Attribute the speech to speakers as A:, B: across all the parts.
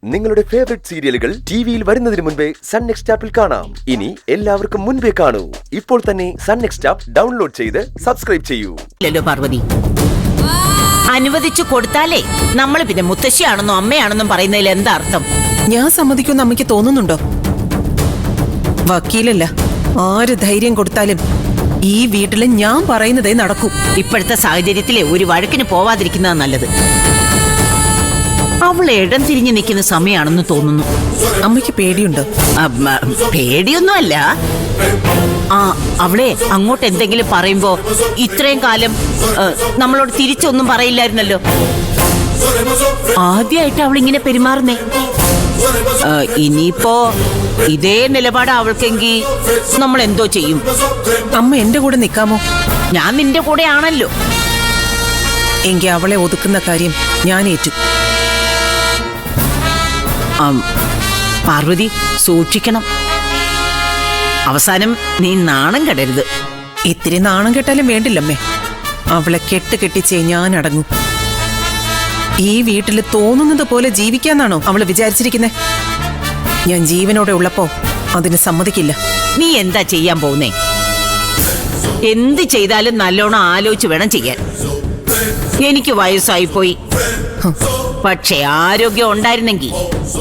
A: നിങ്ങളുടെ ഫേവറേറ്റ് സീരിയലുകൾ ടിവിയിൽ വരുന്നതിന് മുൻപേ സൺ നെക്സ്റ്റ് ആപ്പിൽ കാണാം. ഇനി എല്ലാവർക്കും മുൻപേ കാണൂ. ഇപ്പോൾ തന്നെ സൺ നെക്സ്റ്റ് ആപ്പ് ഡൗൺലോഡ് ചെയ്ത് സബ്സ്ക്രൈബ് ചെയ്യൂ.
B: പാർവതി, അനുവദിച്ചു കൊടുത്താലേ നമ്മൾ പിന്നെ മുത്തശ്ശിയാണെന്നോ അമ്മയാണെന്നും പറയുന്നതിൽ എന്താ അർത്ഥം?
C: ഞാൻ സമ്മതിക്കുമെന്ന് അമ്മയ്ക്ക് തോന്നുന്നുണ്ടോ? വക്കീലല്ല, ആര് ധൈര്യം കൊടുത്താലും ഈ വീട്ടില് ഞാൻ പറയുന്നതേ നടക്കൂ.
B: ഇപ്പോഴത്തെ സാഹചര്യത്തിലെ ഒരു വഴക്കിന് പോവാതിരിക്കുന്നതാ നല്ലത്. അവൾ ഇടം തിരിഞ്ഞു നിൽക്കുന്ന സമയമാണെന്ന് തോന്നുന്നു.
C: അമ്മയ്ക്ക് പേടിയുണ്ടോ?
B: പേടിയൊന്നുമല്ല. അവളെ അങ്ങോട്ട് എന്തെങ്കിലും പറയുമ്പോ ഇത്രയും കാലം നമ്മളോട് തിരിച്ചൊന്നും പറയില്ലായിരുന്നല്ലോ. ആദ്യമായിട്ട് അവൾ ഇങ്ങനെ പെരുമാറുന്നേ. ഇനിയിപ്പോ ഇതേ നിലപാട് അവൾക്കെങ്കിൽ നമ്മൾ എന്തോ ചെയ്യും?
C: അമ്മ എന്റെ കൂടെ നിൽക്കാമോ?
B: ഞാൻ നിന്റെ കൂടെ ആണല്ലോ.
C: എങ്കിൽ അവളെ ഒതുക്കുന്ന കാര്യം ഞാൻ ഏറ്റു.
B: പാർവതി, സൂക്ഷിക്കണം. അവസാനം നീ നാണം കെടരുത്.
C: ഇത്തിരി നാണം കെട്ടാലും വേണ്ടില്ലമ്മേ. അവളെ കെട്ടിച്ചേ ഞാൻ അടങ്ങും. ഈ വീട്ടിൽ തോന്നുന്നത് പോലെ ജീവിക്കാന്നാണോ അവള് വിചാരിച്ചിരിക്കുന്നേ? ഞാൻ ജീവനോടെ ഉള്ളപ്പോ അതിന് സമ്മതിക്കില്ല.
B: നീ എന്താ ചെയ്യാൻ പോകുന്നേ? എന്ത് ചെയ്താലും നല്ലോണം ആലോചിച്ച് വേണം ചെയ്യാൻ. എനിക്ക് വയസ്സായിപ്പോയി, പക്ഷേ ആരോഗ്യം ഉണ്ടായിരുന്നെങ്കിൽ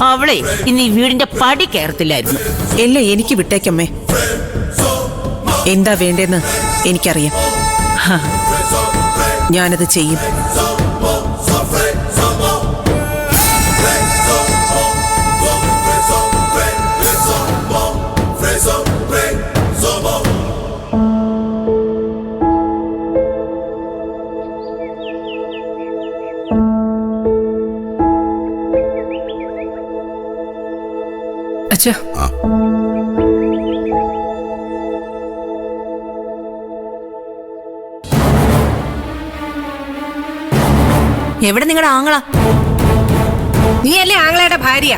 B: അവളെ ഇന്ന് ഈ വീടിന്റെ പടി കയറത്തില്ലായിരുന്നു.
C: എല്ലാം എനിക്ക് വിട്ടേക്കമ്മേ. എന്താ വേണ്ടെന്ന് എനിക്കറിയാം. ഞാനത് ചെയ്യും. അച്ഛാ,
D: എവിടെ നിങ്ങളുടെ ആങ്ങള?
E: നീയല്ലേ ആങ്ങളയുടെ ഭാര്യ?